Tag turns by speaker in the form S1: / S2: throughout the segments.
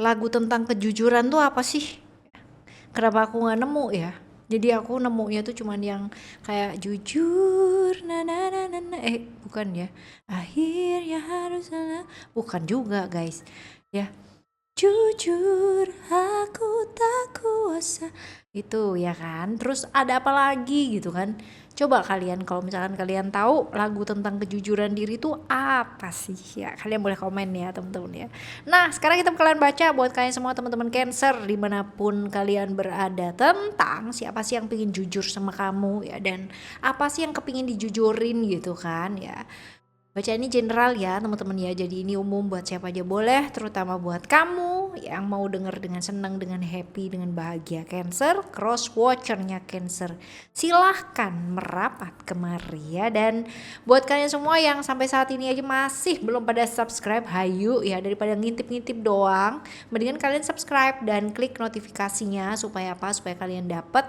S1: lagu tentang kejujuran tuh apa sih? Kenapa aku nggak nemu ya? Jadi aku nemunya tuh cuman yang kayak jujur, na na na na na. Bukan ya. Akhirnya harus bukan juga guys. Ya, jujur aku tak kuasa. Itu ya kan. Terus ada apa lagi gitu kan. Coba kalian kalau misalkan kalian tahu lagu tentang kejujuran diri itu apa sih ya, kalian boleh komen ya teman-teman ya. Nah sekarang kita bakalan baca buat kalian semua teman-teman Cancer dimanapun kalian berada, tentang siapa sih yang pengen jujur sama kamu ya, dan apa sih yang kepingin dijujurin gitu kan ya. Baca ini general ya teman-teman ya, jadi ini umum buat siapa aja boleh, terutama buat kamu yang mau denger dengan senang, dengan happy, dengan bahagia Cancer, cross watchernya Cancer. Silahkan merapat kemari ya, dan buat kalian semua yang sampai saat ini aja masih belum pada subscribe, hayu ya, daripada ngintip-ngintip doang, mendingan kalian subscribe dan klik notifikasinya supaya apa? Supaya kalian dapat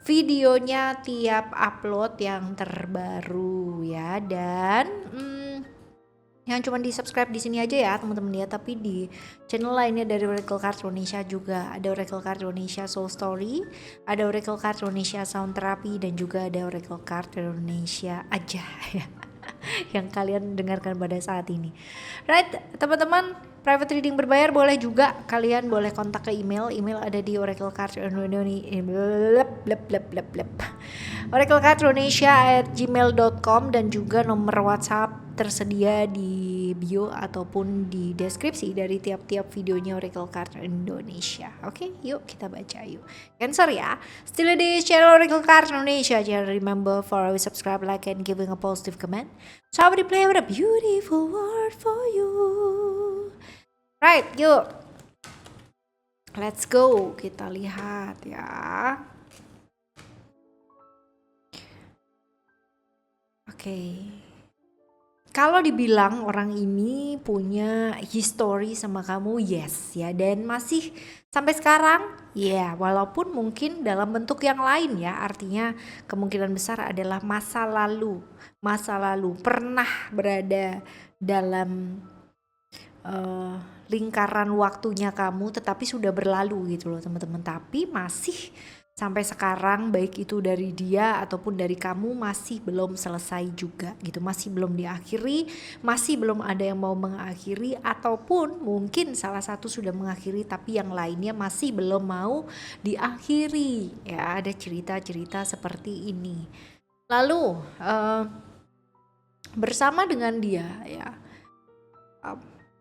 S1: videonya tiap upload yang terbaru ya. Dan yang cuma di subscribe di sini aja ya teman-teman ya, tapi di channel lainnya dari Oracle Card Indonesia juga ada Oracle Card Indonesia Soul Story, ada Oracle Card Indonesia Sound Therapy, dan juga ada Oracle Card Indonesia aja ya yang kalian dengarkan pada saat ini. Right, teman-teman, private reading berbayar boleh juga, kalian boleh kontak ke email ada di Oracle Card oraclecardindonesia@gmail.com, dan juga nomor WhatsApp tersedia di bio ataupun di deskripsi dari tiap-tiap videonya Oracle Card Indonesia. Oke, yuk kita baca yuk. Cancer ya, still di channel Oracle Card Indonesia. Jangan remember for always subscribe, like, and giving a positive comment. So I will play with a beautiful word for you. Right, yuk. Let's go, kita lihat ya. Oke. Kalau dibilang orang ini punya history sama kamu, yes ya, dan masih sampai sekarang ya, walaupun mungkin dalam bentuk yang lain ya, artinya kemungkinan besar adalah masa lalu pernah berada dalam lingkaran waktunya kamu, tetapi sudah berlalu gitu loh teman-teman, tapi masih sampai sekarang, baik itu dari dia ataupun dari kamu, masih belum selesai juga gitu, masih belum diakhiri, masih belum ada yang mau mengakhiri, ataupun mungkin salah satu sudah mengakhiri tapi yang lainnya masih belum mau diakhiri ya, ada cerita-cerita seperti ini. Lalu bersama dengan dia ya,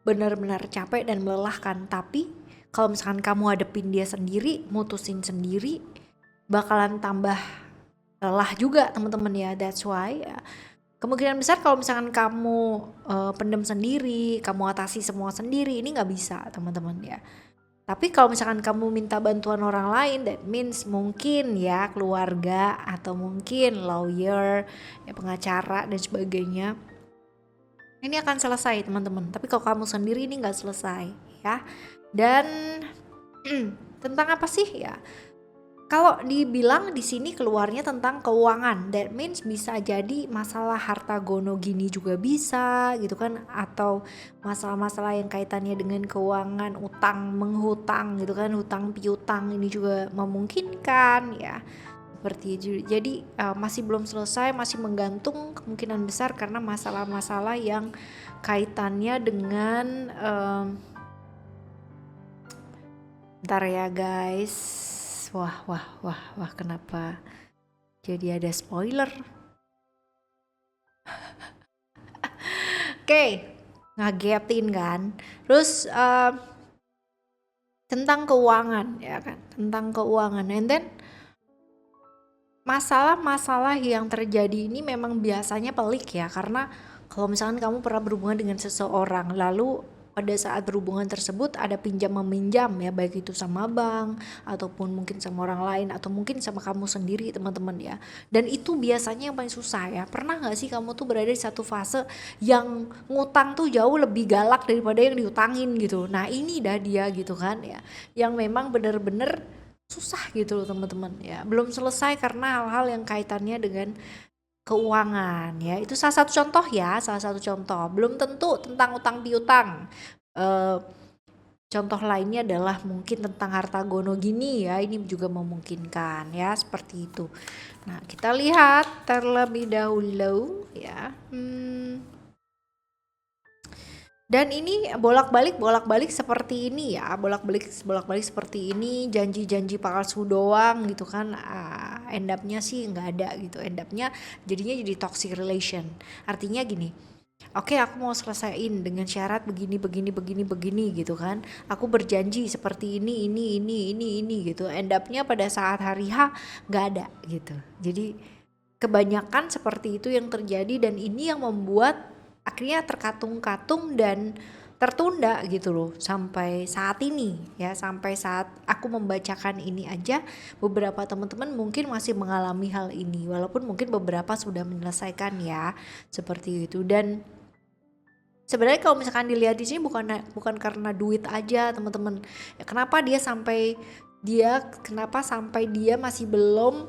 S1: benar-benar capek dan melelahkan, tapi kalau misalkan kamu hadepin dia sendiri, mutusin sendiri, bakalan tambah lelah juga teman-teman ya. That's why ya, kemungkinan besar kalau misalkan kamu pendem sendiri, kamu atasi semua sendiri, ini nggak bisa teman-teman ya. Tapi kalau misalkan kamu minta bantuan orang lain, that means mungkin ya keluarga atau mungkin lawyer ya, pengacara dan sebagainya, ini akan selesai teman-teman. Tapi kalau kamu sendiri ini nggak selesai ya. Dan tentang apa sih ya? Kalau dibilang di sini keluarnya tentang keuangan, that means bisa jadi masalah harta gono gini juga bisa gitu kan, atau masalah-masalah yang kaitannya dengan keuangan, utang menghutang gitu kan, hutang piutang, ini juga memungkinkan ya. Seperti itu. Jadi masih belum selesai, masih menggantung kemungkinan besar karena masalah-masalah yang kaitannya dengan bentar ya guys. Wah, kenapa jadi ada spoiler? Oke, ngagetin kan. Terus tentang keuangan ya kan, tentang keuangan, and then masalah-masalah yang terjadi ini memang biasanya pelik ya, karena kalau misalkan kamu pernah berhubungan dengan seseorang, lalu pada saat berhubungan tersebut ada pinjam meminjam ya, baik itu sama bank ataupun mungkin sama orang lain atau mungkin sama kamu sendiri teman-teman ya. Dan itu biasanya yang paling susah ya. Pernah gak sih kamu tuh berada di satu fase yang ngutang tuh jauh lebih galak daripada yang diutangin gitu. Nah ini dah dia gitu kan ya, yang memang bener-bener susah gitu loh teman-teman ya. Belum selesai karena hal-hal yang kaitannya dengan keuangan ya, itu salah satu contoh ya, belum tentu tentang utang piutang. Contoh lainnya adalah mungkin tentang harta gono gini ya, ini juga memungkinkan ya, seperti itu. Nah, kita lihat terlebih dahulu ya. Dan ini bolak-balik seperti ini ya, bolak-balik seperti ini, janji-janji palsu doang gitu kan. End up-nya sih nggak ada gitu, end up-nya jadinya jadi toxic relation. Artinya gini, oke, aku mau selesaiin dengan syarat begini gitu kan. Aku berjanji seperti ini gitu. End up-nya pada saat hari H nggak ada gitu. Jadi kebanyakan seperti itu yang terjadi, dan ini yang membuat akhirnya terkatung-katung dan tertunda gitu loh sampai saat ini ya. Sampai saat aku membacakan ini aja, beberapa teman-teman mungkin masih mengalami hal ini, walaupun mungkin beberapa sudah menyelesaikan ya, seperti itu. Dan sebenarnya kalau misalkan dilihat di sini bukan karena duit aja teman-teman ya. Kenapa sampai dia masih belum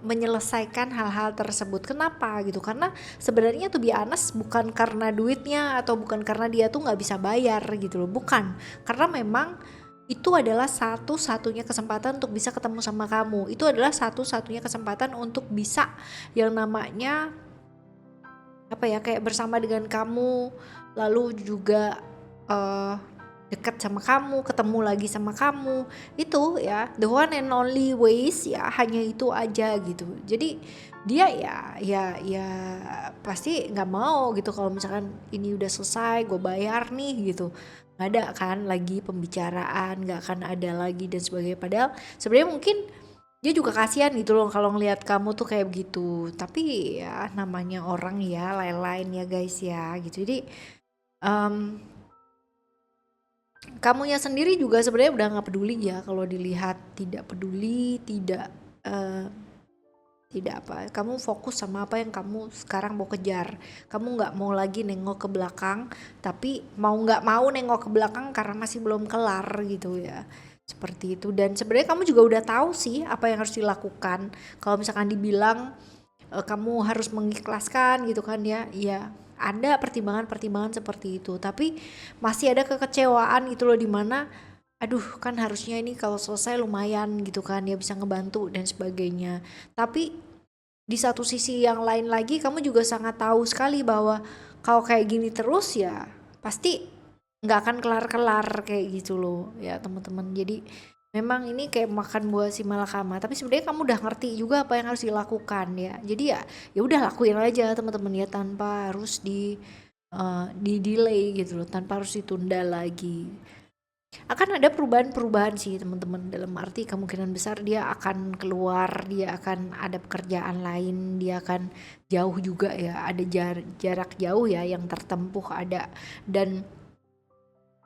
S1: menyelesaikan hal-hal tersebut? Kenapa gitu? Karena sebenarnya tuh be honest, bukan karena duitnya atau bukan karena dia tuh nggak bisa bayar gitu loh, bukan. Karena memang itu adalah satu-satunya kesempatan untuk bisa ketemu sama kamu. Itu adalah satu-satunya kesempatan untuk bisa yang namanya apa ya, kayak bersama dengan kamu, lalu juga dekat sama kamu, ketemu lagi sama kamu, itu ya the one and only ways ya, hanya itu aja gitu. Jadi dia ya pasti nggak mau gitu kalau misalkan ini udah selesai, gue bayar nih gitu. Nggak ada kan lagi pembicaraan, nggak akan ada lagi dan sebagainya. Padahal sebenarnya mungkin dia juga kasihan gitu loh kalau ngelihat kamu tuh kayak begitu. Tapi ya namanya orang ya, lain-lain ya guys ya gitu. Jadi kamunya sendiri juga sebenarnya udah nggak peduli ya, kalau dilihat tidak peduli, eh, tidak apa, kamu fokus sama apa yang kamu sekarang mau kejar. Kamu nggak mau lagi nengok ke belakang, tapi mau nggak mau nengok ke belakang karena masih belum kelar gitu ya, seperti itu. Dan sebenarnya kamu juga udah tahu sih apa yang harus dilakukan. Kalau misalkan dibilang kamu harus mengikhlaskan gitu kan ya, ya ada pertimbangan-pertimbangan seperti itu, tapi masih ada kekecewaan gitu loh, dimana aduh kan harusnya ini kalau selesai lumayan gitu kan ya, bisa ngebantu dan sebagainya. Tapi di satu sisi yang lain lagi, kamu juga sangat tahu sekali bahwa kalau kayak gini terus ya pasti nggak akan kelar-kelar kayak gitu loh ya teman-teman. Jadi memang ini kayak makan buah si malakama, tapi sebenarnya kamu udah ngerti juga apa yang harus dilakukan ya. Jadi ya udah lakuin aja teman-teman ya, tanpa harus di delay gitu loh, tanpa harus ditunda lagi. Akan ada perubahan-perubahan sih teman-teman, dalam arti kemungkinan besar dia akan keluar, dia akan ada pekerjaan lain, dia akan jauh juga ya, ada jarak jauh ya yang tertempuh ada. Dan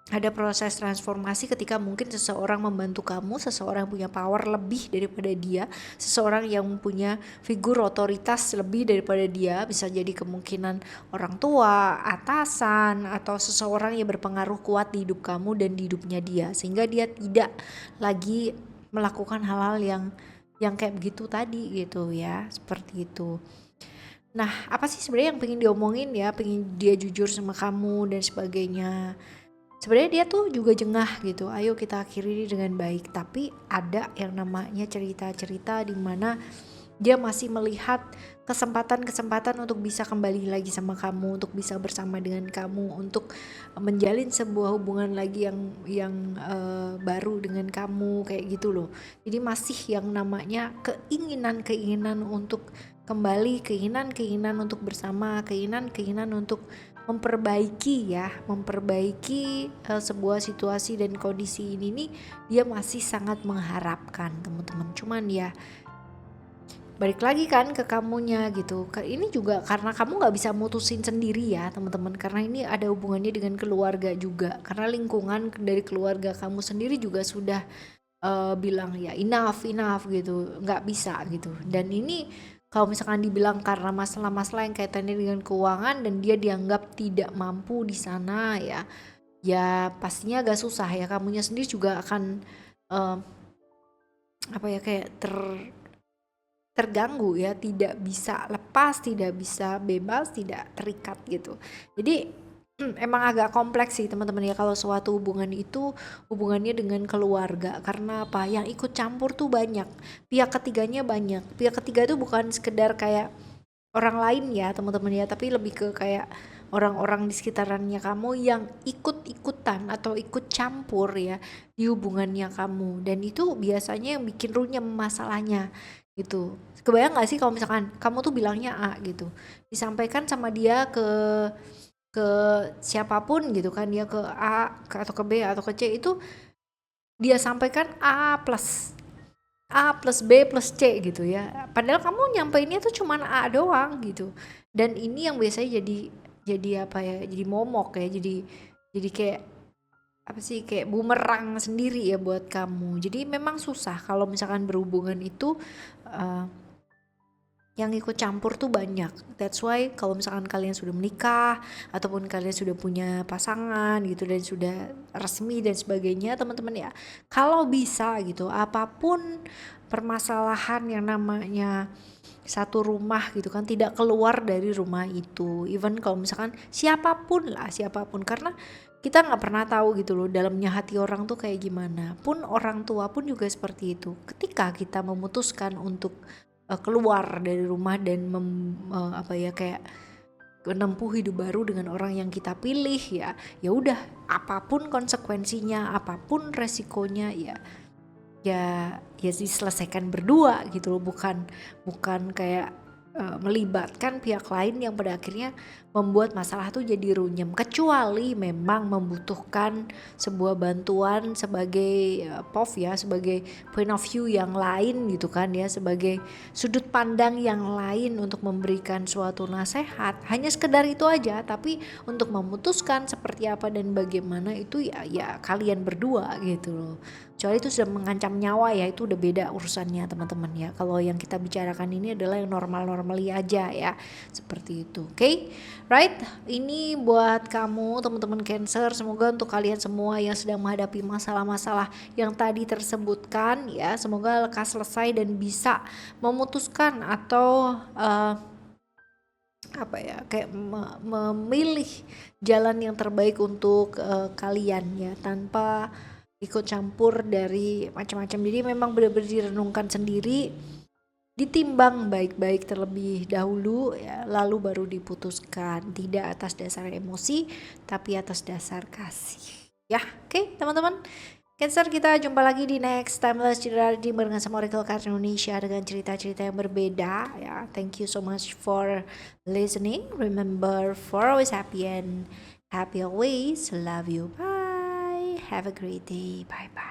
S1: ada proses transformasi ketika mungkin seseorang membantu kamu, seseorang yang punya power lebih daripada dia, seseorang yang punya figur otoritas lebih daripada dia, bisa jadi kemungkinan orang tua, atasan, atau seseorang yang berpengaruh kuat di hidup kamu dan di hidupnya dia, sehingga dia tidak lagi melakukan hal-hal yang kayak begitu tadi gitu ya, seperti itu. Nah, apa sih sebenarnya yang pengen diomongin ya, pengen dia jujur sama kamu dan sebagainya. Sebenarnya dia tuh juga jengah gitu, ayo kita akhiri dengan baik. Tapi ada yang namanya cerita-cerita di mana dia masih melihat kesempatan-kesempatan untuk bisa kembali lagi sama kamu, untuk bisa bersama dengan kamu, untuk menjalin sebuah hubungan lagi yang baru dengan kamu kayak gitu loh. Jadi masih yang namanya keinginan-keinginan untuk kembali, keinginan-keinginan untuk bersama, keinginan-keinginan untuk memperbaiki sebuah situasi dan kondisi ini nih, dia masih sangat mengharapkan teman-teman. Cuman ya balik lagi kan ke kamunya gitu. Ini juga karena kamu nggak bisa mutusin sendiri ya teman-teman, karena ini ada hubungannya dengan keluarga juga, karena lingkungan dari keluarga kamu sendiri juga sudah bilang ya enough gitu, nggak bisa gitu. Dan ini kalau misalkan dibilang karena masalah-masalah yang kaitannya dengan keuangan dan dia dianggap tidak mampu di sana ya pastinya agak susah ya. Kamunya sendiri juga akan kayak terganggu ya, tidak bisa lepas, tidak bisa bebas, tidak terikat gitu. Jadi emang agak kompleks sih teman-teman ya kalau suatu hubungan itu hubungannya dengan keluarga. Karena apa? Yang ikut campur tuh banyak. Pihak ketiganya banyak. Pihak ketiga itu bukan sekedar kayak orang lain ya teman-teman ya, tapi lebih ke kayak orang-orang di sekitarannya kamu yang ikut-ikutan atau ikut campur ya di hubungannya kamu, dan itu biasanya yang bikin runyem masalahnya gitu. Kebayang gak sih kalau misalkan kamu tuh bilangnya A gitu, disampaikan sama dia ke siapapun gitu kan, dia ke A atau ke B atau ke C, itu dia sampaikan A plus B plus C gitu ya. Padahal kamu nyampeinnya tuh cuman A doang gitu. Dan ini yang biasanya jadi apa ya? Jadi momok ya. Jadi kayak apa sih, kayak bumerang sendiri ya buat kamu. Jadi memang susah kalau misalkan berhubungan itu uh, yang ikut campur tuh banyak. That's why kalau misalkan kalian sudah menikah ataupun kalian sudah punya pasangan gitu dan sudah resmi dan sebagainya, teman-teman ya, kalau bisa gitu, apapun permasalahan yang namanya satu rumah gitu kan, tidak keluar dari rumah itu. Even kalau misalkan siapapun lah, siapapun, karena kita nggak pernah tahu gitu loh dalamnya hati orang tuh kayak gimana. Pun orang tua pun juga seperti itu. Ketika kita memutuskan untuk keluar dari rumah dan apa ya, kayak menempuh hidup baru dengan orang yang kita pilih, ya udah, apapun konsekuensinya, apapun resikonya, ya diselesaikan berdua gitu loh, bukan kayak melibatkan pihak lain yang pada akhirnya membuat masalah tuh jadi runyem, kecuali memang membutuhkan sebuah bantuan sebagai POV ya, sebagai point of view yang lain gitu kan ya, sebagai sudut pandang yang lain untuk memberikan suatu nasihat, hanya sekedar itu aja. Tapi untuk memutuskan seperti apa dan bagaimana itu ya kalian berdua gitu loh. Kecuali itu sudah mengancam nyawa, ya itu udah beda urusannya teman-teman ya. Kalau yang kita bicarakan ini adalah yang normal-normali aja ya, seperti itu. Oke, right? Ini buat kamu teman-teman Cancer, semoga untuk kalian semua yang sedang menghadapi masalah-masalah yang tadi tersebutkan ya, semoga lekas selesai dan bisa memutuskan atau apa ya, kayak memilih jalan yang terbaik untuk kalian ya, tanpa ikut campur dari macam-macam. Jadi memang benar-benar direnungkan sendiri, ditimbang baik-baik terlebih dahulu ya, lalu baru diputuskan, tidak atas dasar emosi tapi atas dasar kasih ya. Oke, teman-teman Cancer, kita jumpa lagi di next Timeless Cerita barengan sama Oracle Card Indonesia dengan cerita-cerita yang berbeda ya. Thank you so much for listening. Remember, for always happy and happy always. Love you. Bye. Have a great day. Bye bye.